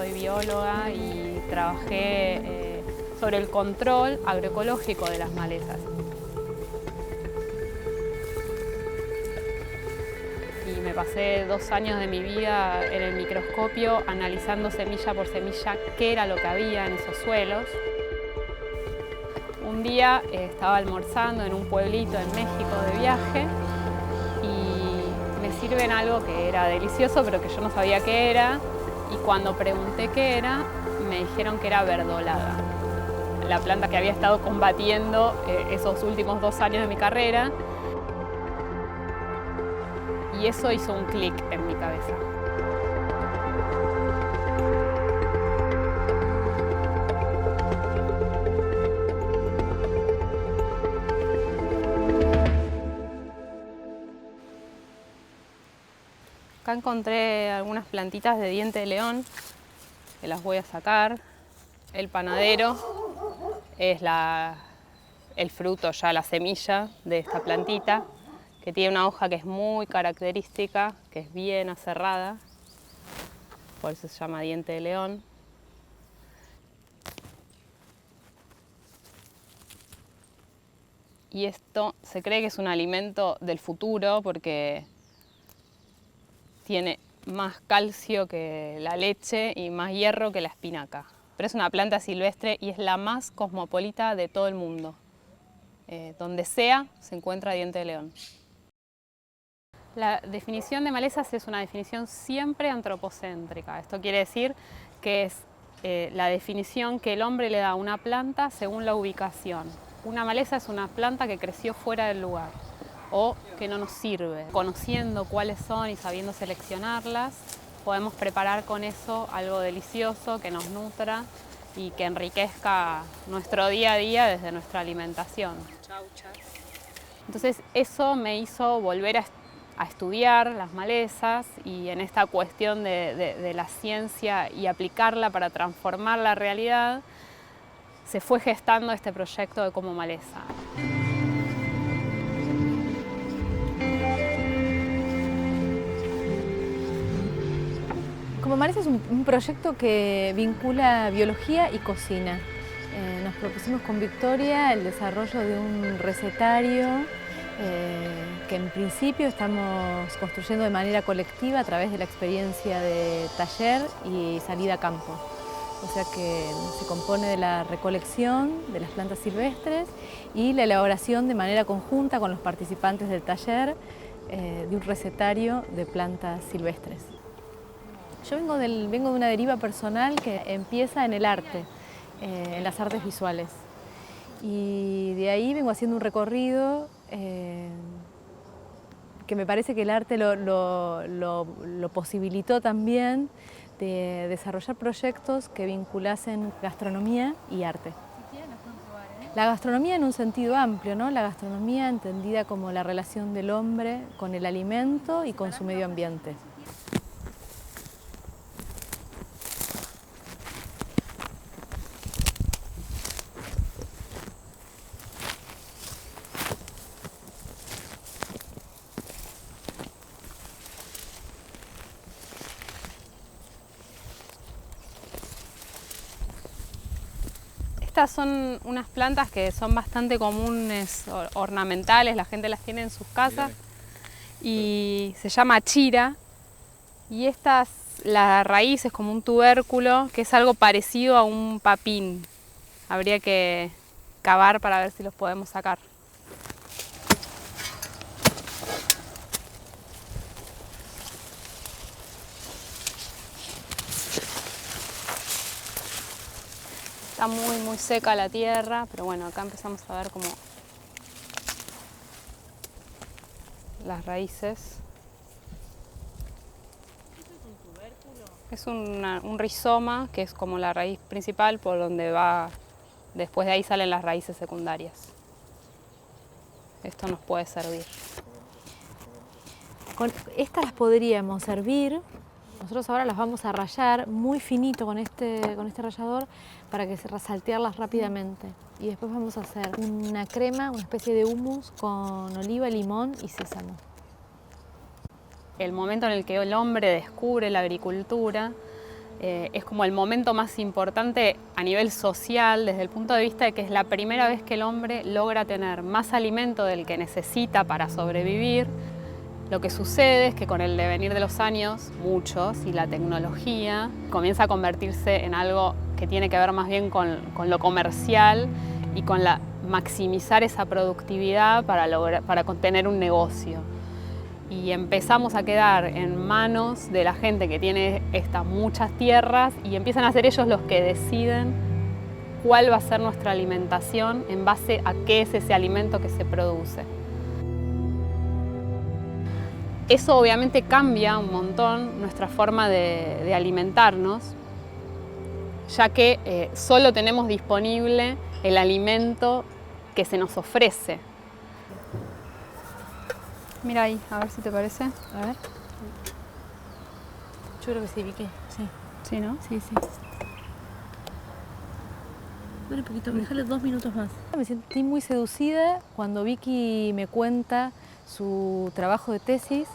soy bióloga y trabajé sobre el control agroecológico de las malezas. Y me pasé 2 años de mi vida en el microscopio analizando semilla por semilla qué era lo que había en esos suelos. Un día estaba almorzando en un pueblito en México de viaje y me sirven algo que era delicioso pero que yo no sabía qué era, y cuando pregunté qué era me dijeron que era verdolaga, la planta que había estado combatiendo esos últimos 2 años de mi carrera. Y eso hizo un clic en mi cabeza. Acá encontré algunas plantitas de diente de león, que las voy a sacar. El panadero es el fruto, ya la semilla de esta plantita, que tiene una hoja que es muy característica, que es bien aserrada, por eso se llama diente de león. Y esto se cree que es un alimento del futuro porque tiene más calcio que la leche y más hierro que la espinaca. Pero es una planta silvestre y es la más cosmopolita de todo el mundo. Donde sea se encuentra diente de león. La definición de malezas es una definición siempre antropocéntrica. Esto quiere decir que es la definición que el hombre le da a una planta según la ubicación. Una maleza es una planta que creció fuera del lugar o que no nos sirve. Conociendo cuáles son y sabiendo seleccionarlas, podemos preparar con eso algo delicioso que nos nutra y que enriquezca nuestro día a día desde nuestra alimentación. Entonces eso me hizo volver a estudiar las malezas, y en esta cuestión de la ciencia y aplicarla para transformar la realidad, se fue gestando este proyecto de Como Maleza. Como Maleza es un proyecto que vincula biología y cocina. Nos propusimos con Victoria el desarrollo de un recetario que en principio estamos construyendo de manera colectiva a través de la experiencia de taller y salida a campo. O sea que se compone de la recolección de las plantas silvestres y la elaboración de manera conjunta con los participantes del taller de un recetario de plantas silvestres. Yo vengo de una deriva personal que empieza en el arte, en las artes visuales. Y de ahí vengo haciendo un recorrido que me parece que el arte lo posibilitó también, de desarrollar proyectos que vinculasen gastronomía y arte. La gastronomía en un sentido amplio, ¿no? La gastronomía entendida como la relación del hombre con el alimento y con su medio ambiente. Estas son unas plantas que son bastante comunes, ornamentales, la gente las tiene en sus casas, y se llama chira. Y la raíz es como un tubérculo, que es algo parecido a un papín. Habría que cavar para ver si los podemos sacar. Está muy seca la tierra, pero bueno, acá empezamos a ver como las raíces. Es un rizoma, que es como la raíz principal por donde va, después de ahí salen las raíces secundarias. Esto nos puede servir. Con estas las podríamos servir. Nosotros ahora las vamos a rallar muy finito con este rallador para que saltearlas rápidamente. Y después vamos a hacer una crema, una especie de hummus con oliva, limón y sésamo. El momento en el que el hombre descubre la agricultura Es como el momento más importante a nivel social, desde el punto de vista de que es la primera vez que el hombre logra tener más alimento del que necesita para sobrevivir. Lo que sucede es que con el devenir de los años, muchos, y la tecnología, comienza a convertirse en algo que tiene que ver más bien con lo comercial y con maximizar esa productividad para tener un negocio. Y empezamos a quedar en manos de la gente que tiene estas muchas tierras y empiezan a ser ellos los que deciden cuál va a ser nuestra alimentación en base a qué es ese alimento que se produce. Eso obviamente cambia un montón nuestra forma de alimentarnos, ya que solo tenemos disponible el alimento que se nos ofrece. Mira ahí, a ver si te parece. A ver. Yo creo que sí, Vicky. Sí. Sí, ¿no? Sí, sí. Bueno, un poquito, déjale 2 minutos más. Me sentí muy seducida cuando Vicky me cuenta su trabajo de tesis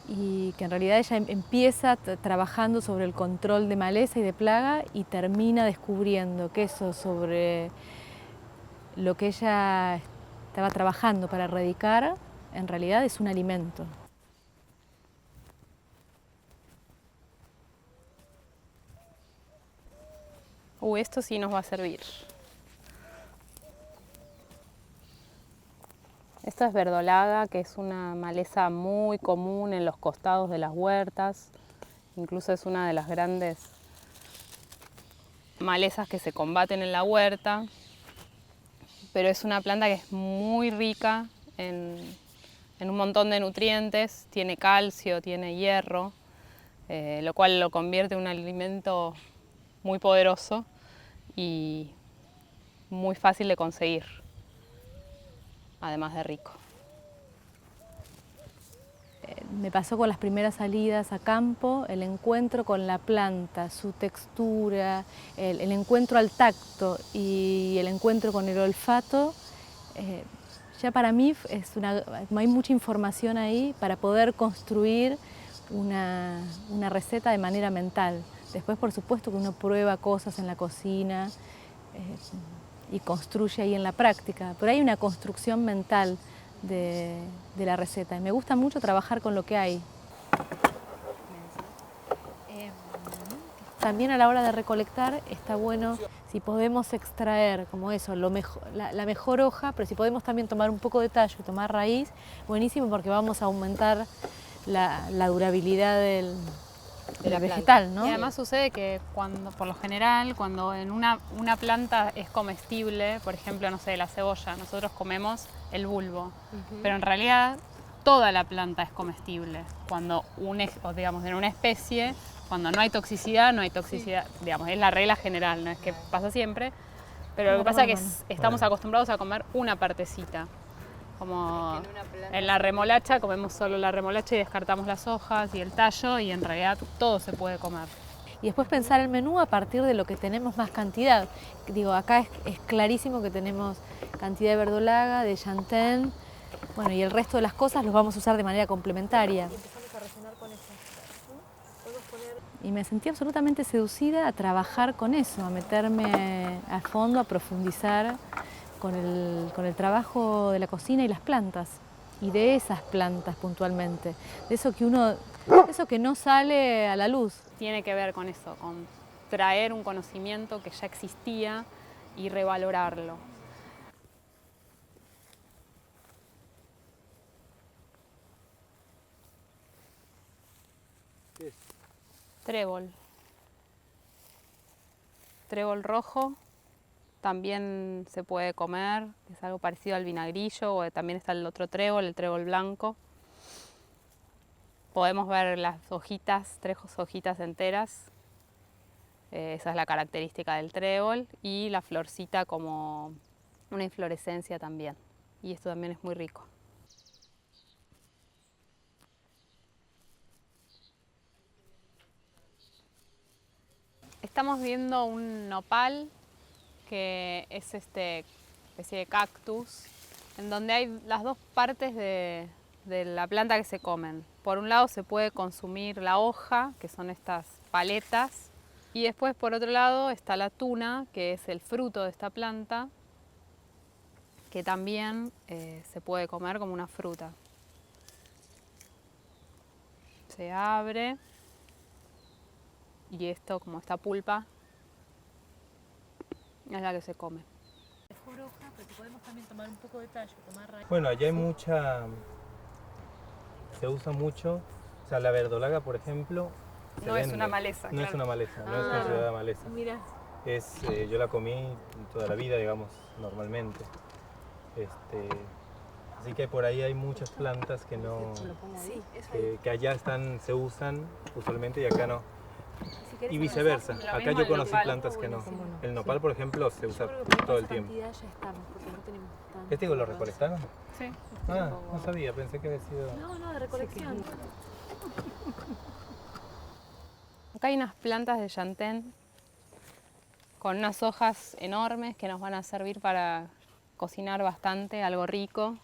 y que en realidad ella empieza trabajando sobre el control de maleza y de plaga y termina descubriendo que eso sobre lo que ella estaba trabajando para erradicar en realidad es un alimento. Esto sí nos va a servir. Esta es verdolaga, que es una maleza muy común en los costados de las huertas. Incluso es una de las grandes malezas que se combaten en la huerta. Pero es una planta que es muy rica en un montón de nutrientes. Tiene calcio, tiene hierro, lo cual lo convierte en un alimento muy poderoso y muy fácil de conseguir, además de rico. Me pasó con las primeras salidas a campo, el encuentro con la planta, su textura, el encuentro al tacto y el encuentro con el olfato. Ya para mí hay mucha información ahí para poder construir una receta de manera mental. Después, por supuesto, que uno prueba cosas en la cocina y construye ahí en la práctica, pero hay una construcción mental de la receta y me gusta mucho trabajar con lo que hay. También a la hora de recolectar está bueno si podemos extraer como eso, la mejor hoja, pero si podemos también tomar un poco de tallo y tomar raíz, buenísimo porque vamos a aumentar la durabilidad de la vegetal, ¿no? Y además sucede que por lo general, cuando en una planta es comestible, por ejemplo, no sé, la cebolla, nosotros comemos el bulbo, pero en realidad toda la planta es comestible. Cuando digamos, en una especie, cuando no hay toxicidad, no hay toxicidad, digamos, es la regla general, no es que pasa siempre, pero lo que pasa es que estamos acostumbrados a comer una partecita. Como en la remolacha comemos solo la remolacha y descartamos las hojas y el tallo y en realidad todo se puede comer. Y después pensar el menú a partir de lo que tenemos más cantidad. Digo, acá es clarísimo que tenemos cantidad de verdolaga, de chantén, bueno, y el resto de las cosas los vamos a usar de manera complementaria. Empezamos a rellenar con eso. Y me sentí absolutamente seducida a trabajar con eso, a meterme a fondo, a profundizar con el trabajo de la cocina y las plantas, y de esas plantas puntualmente, de eso que no sale a la luz. Tiene que ver con eso, con traer un conocimiento que ya existía y revalorarlo. ¿Qué es? Trébol. Trébol rojo. También se puede comer, es algo parecido al vinagrillo, o también está el otro trébol, el trébol blanco. Podemos ver las hojitas, 3 hojitas enteras. Esa es la característica del trébol, y la florcita como una inflorescencia también. Y esto también es muy rico. Estamos viendo un nopal, que es especie de cactus, en donde hay las dos partes de la planta que se comen. Por un lado se puede consumir la hoja, que son estas paletas, Y después, por otro lado, está la tuna, que es el fruto de esta planta, que también se puede comer como una fruta. Se abre y esto, como esta pulpa, es la que se come. Mejor hoja, pero si podemos también tomar un poco de tallo, tomar raíz. Bueno, allá hay mucha, se usa mucho, o sea, la verdolaga, por ejemplo, se No es vende. una maleza, No claro. es una maleza, no es Ah. considerada maleza. Mira, Yo la comí toda la vida, digamos, normalmente. Así que por ahí hay muchas plantas que no, sí, eso ahí. que allá se usan usualmente y acá no. Si querés Y viceversa, Lo acá mismo yo el conocí nopal. plantas que no. Cómo no. El nopal, por ejemplo, se usa Yo creo que por todo el esa tiempo. cantidad ya estamos, porque no tenemos tanto. ¿Este digo, lo recolectaron? Sí. Ah, no sabía, pensé que había sido... No, de recolección. Acá hay unas plantas de chantén con unas hojas enormes que nos van a servir para cocinar bastante, algo rico,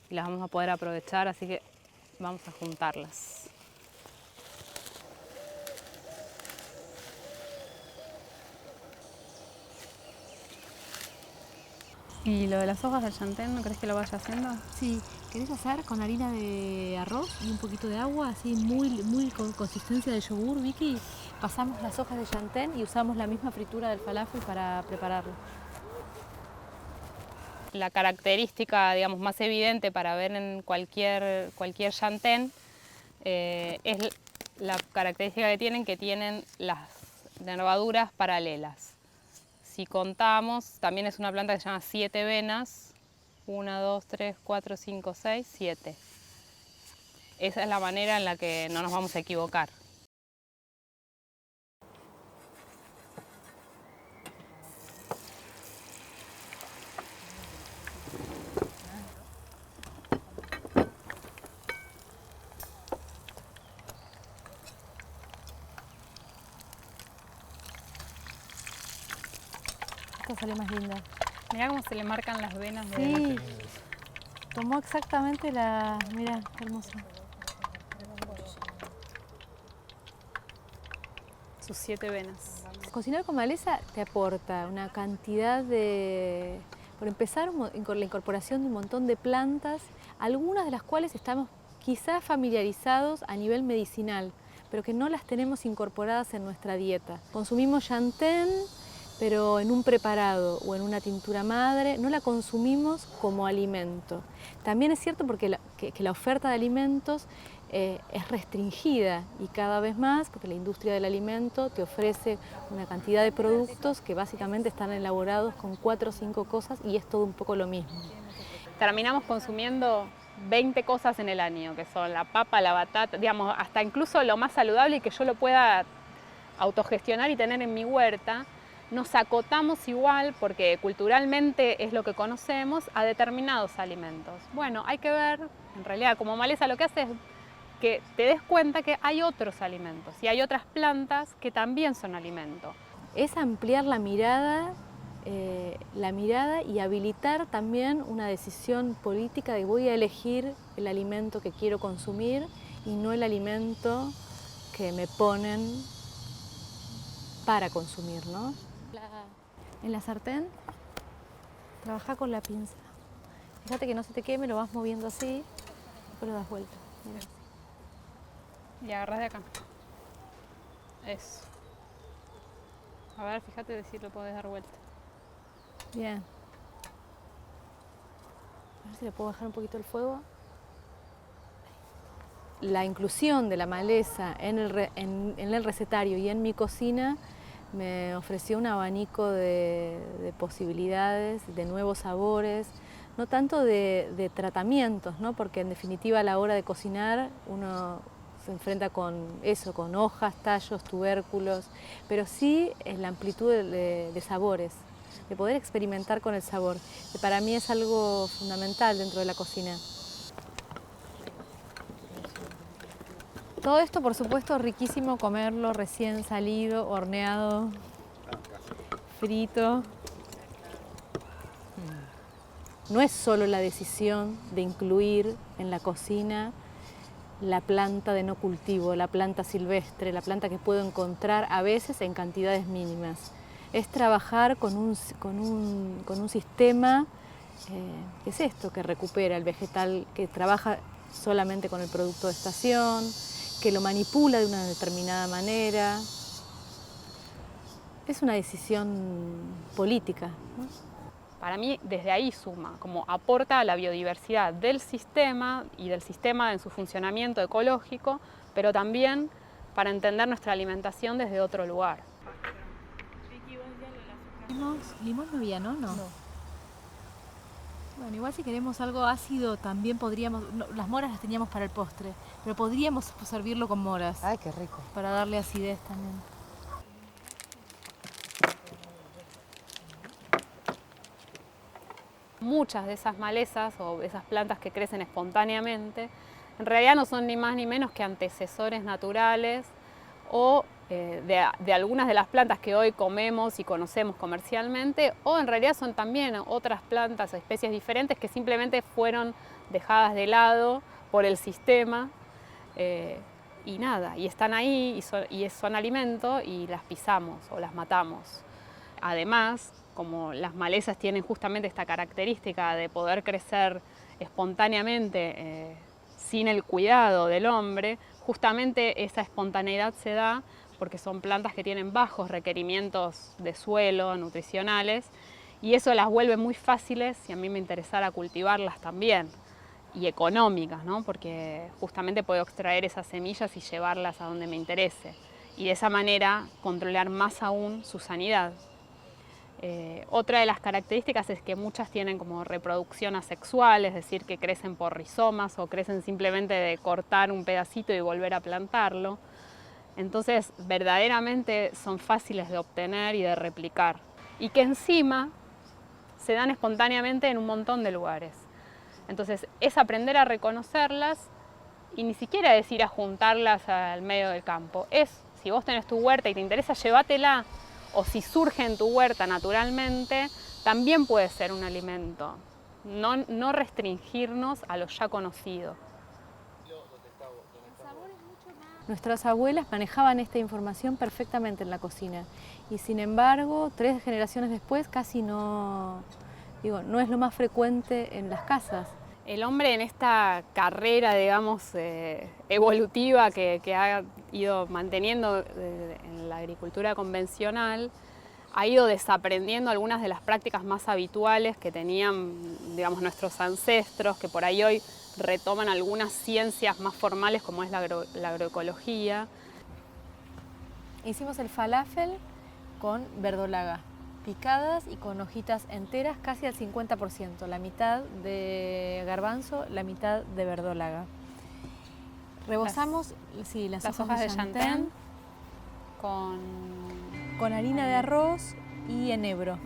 y las vamos a poder aprovechar, así que vamos a juntarlas. ¿Y lo de las hojas del chantén, no crees que lo vaya haciendo? Sí, ¿querés hacer con harina de arroz y un poquito de agua, así muy con consistencia de yogur, Vicky? Pasamos las hojas de chantén y usamos la misma fritura del falafel para prepararlo. La característica, digamos, más evidente para ver en cualquier chantén es la característica que tienen las nervaduras paralelas. Si contamos, también es una planta que se llama 7 venas. 1, 2, 3, 4, 5, 6, 7. Esa es la manera en la que no nos vamos a equivocar. Esta sale más linda. Mirá cómo se le marcan las venas de Sí, tomó exactamente la... Mira, qué hermoso. sus 7 venas. Cocinar con maleza te aporta una cantidad de... Por empezar, con la incorporación de un montón de plantas, algunas de las cuales estamos quizás familiarizados a nivel medicinal, pero que no las tenemos incorporadas en nuestra dieta. Consumimos chantén, pero en un preparado o en una tintura madre, no la consumimos como alimento. También es cierto porque que la oferta de alimentos es restringida y cada vez más, porque la industria del alimento te ofrece una cantidad de productos que básicamente están elaborados con 4 o 5 cosas y es todo un poco lo mismo. Terminamos consumiendo 20 cosas en el año, que son la papa, la batata, digamos, hasta incluso lo más saludable y que yo lo pueda autogestionar y tener en mi huerta. Nos acotamos igual, porque culturalmente es lo que conocemos, a determinados alimentos. Bueno, hay que ver, en realidad como maleza lo que hace es que te des cuenta que hay otros alimentos y hay otras plantas que también son alimento. Es ampliar la mirada y habilitar también una decisión política de voy a elegir el alimento que quiero consumir y no el alimento que me ponen para consumir, ¿no? En la sartén, trabaja con la pinza. Fíjate que no se te queme, lo vas moviendo así, después lo das vuelta. Mira. Y agarras de acá. Eso. A ver, fíjate de si lo podés dar vuelta. Bien. A ver si le puedo bajar un poquito el fuego. La inclusión de la maleza en el recetario y en mi cocina me ofreció un abanico de posibilidades, de nuevos sabores, no tanto de tratamientos, ¿no? Porque en definitiva a la hora de cocinar uno se enfrenta con eso, con hojas, tallos, tubérculos, pero sí en la amplitud de sabores, de poder experimentar con el sabor, que para mí es algo fundamental dentro de la cocina. Todo esto, por supuesto, riquísimo comerlo recién salido, horneado, frito. No es solo la decisión de incluir en la cocina la planta de no cultivo, la planta silvestre, la planta que puedo encontrar a veces en cantidades mínimas. Es trabajar con un sistema que es esto, que recupera el vegetal, que trabaja solamente con el producto de estación, que lo manipula de una determinada manera. Es una decisión política, ¿no? Para mí, desde ahí suma, como aporta a la biodiversidad del sistema y del sistema en su funcionamiento ecológico, pero también para entender nuestra alimentación desde otro lugar. Limón no había, ¿no? No. Bueno, igual si queremos algo ácido también podríamos, no, las moras las teníamos para el postre, pero podríamos servirlo con moras. Ay, qué rico. Para darle acidez también. Muchas de esas malezas o esas plantas que crecen espontáneamente, en realidad no son ni más ni menos que antecesores naturales o de algunas de las plantas que hoy comemos y conocemos comercialmente, o en realidad son también otras plantas o especies diferentes que simplemente fueron dejadas de lado por el sistema y nada, y están ahí y son alimento y las pisamos o las matamos. Además, como las malezas tienen justamente esta característica de poder crecer espontáneamente sin el cuidado del hombre, justamente esa espontaneidad se da porque son plantas que tienen bajos requerimientos de suelo, nutricionales, y eso las vuelve muy fáciles si a mí me interesara cultivarlas también, y económicas, ¿no? Porque justamente puedo extraer esas semillas y llevarlas a donde me interese, y de esa manera controlar más aún su sanidad. Otra de las características es que muchas tienen como reproducción asexual, es decir, que crecen por rizomas o crecen simplemente de cortar un pedacito y volver a plantarlo. Entonces, verdaderamente son fáciles de obtener y de replicar. Y que encima se dan espontáneamente en un montón de lugares. Entonces, es aprender a reconocerlas y ni siquiera es ir a juntarlas al medio del campo. Es, si vos tenés tu huerta y te interesa, llévatela. O si surge en tu huerta naturalmente, también puede ser un alimento. No restringirnos a lo ya conocido. Nuestras abuelas manejaban esta información perfectamente en la cocina y sin embargo, 3 generaciones después casi no es lo más frecuente en las casas. El hombre en esta carrera, digamos, evolutiva que ha ido manteniendo en la agricultura convencional, ha ido desaprendiendo algunas de las prácticas más habituales que tenían, digamos, nuestros ancestros, que por ahí hoy retoman algunas ciencias más formales como es la agroecología. Hicimos el falafel con verdolaga, picadas y con hojitas enteras, casi al 50%, la mitad de garbanzo, la mitad de verdolaga. Rebozamos las hojas de chantén con harina de arroz y enebro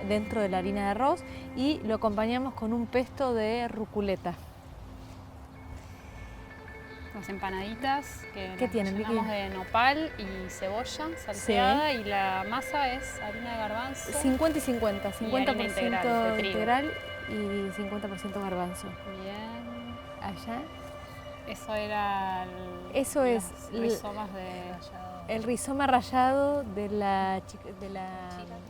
dentro de la harina de arroz y lo acompañamos con un pesto de ruculeta. Las empanaditas que ¿Qué tienen? llenamos de nopal y cebolla salteada, sí. Y la masa es harina de garbanzo. 50 y 50, 50% integral y 50% garbanzo. Bien. Allá. Eso era rizomas el rizoma rallado de la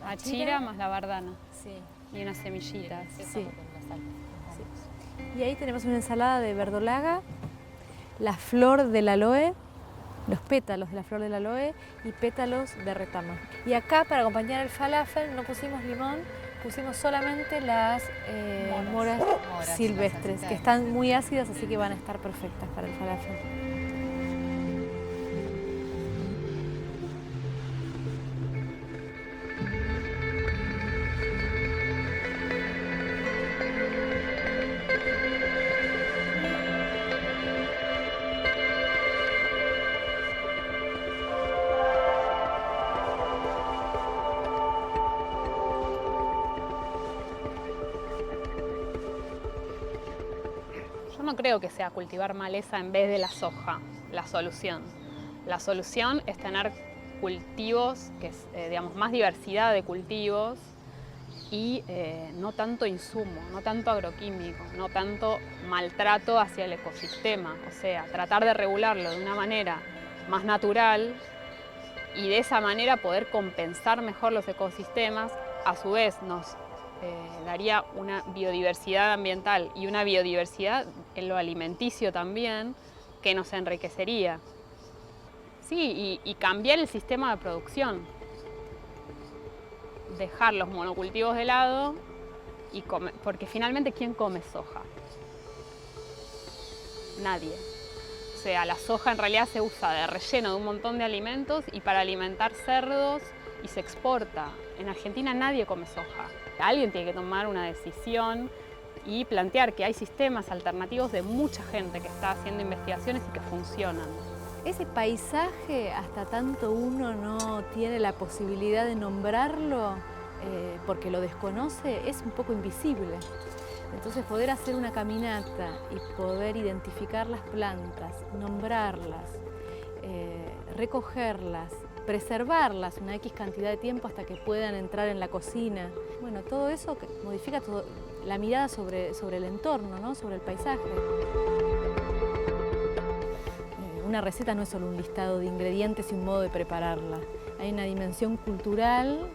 achira más la bardana. Sí. Y unas semillitas. Sí. Sí. Y ahí tenemos una ensalada de verdolaga, la flor del aloe, los pétalos de la flor del aloe y pétalos de retama. Y acá para acompañar el falafel no pusimos limón, pusimos solamente las moras silvestres, que están muy ácidas, así que van a estar perfectas para el falafel. No creo que sea cultivar maleza en vez de la soja la solución. La solución es tener cultivos, digamos, más diversidad de cultivos y no tanto insumo, no tanto agroquímico, no tanto maltrato hacia el ecosistema. O sea, tratar de regularlo de una manera más natural y de esa manera poder compensar mejor los ecosistemas, a su vez nos daría una biodiversidad ambiental y una biodiversidad en lo alimenticio también, que nos enriquecería. Sí, y cambiar el sistema de producción. Dejar los monocultivos de lado, porque finalmente, ¿quién come soja? Nadie. O sea, la soja en realidad se usa de relleno de un montón de alimentos y para alimentar cerdos y se exporta. En Argentina nadie come soja. Alguien tiene que tomar una decisión y plantear que hay sistemas alternativos de mucha gente que está haciendo investigaciones y que funcionan. Ese paisaje, hasta tanto uno no tiene la posibilidad de nombrarlo porque lo desconoce, es un poco invisible. Entonces poder hacer una caminata y poder identificar las plantas, nombrarlas, recogerlas, preservarlas una X cantidad de tiempo hasta que puedan entrar en la cocina. Bueno, todo eso modifica la mirada sobre el entorno, ¿no? Sobre el paisaje. Una receta no es solo un listado de ingredientes y un modo de prepararla. Hay una dimensión cultural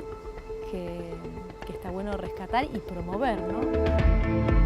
que está bueno rescatar y promover, ¿no?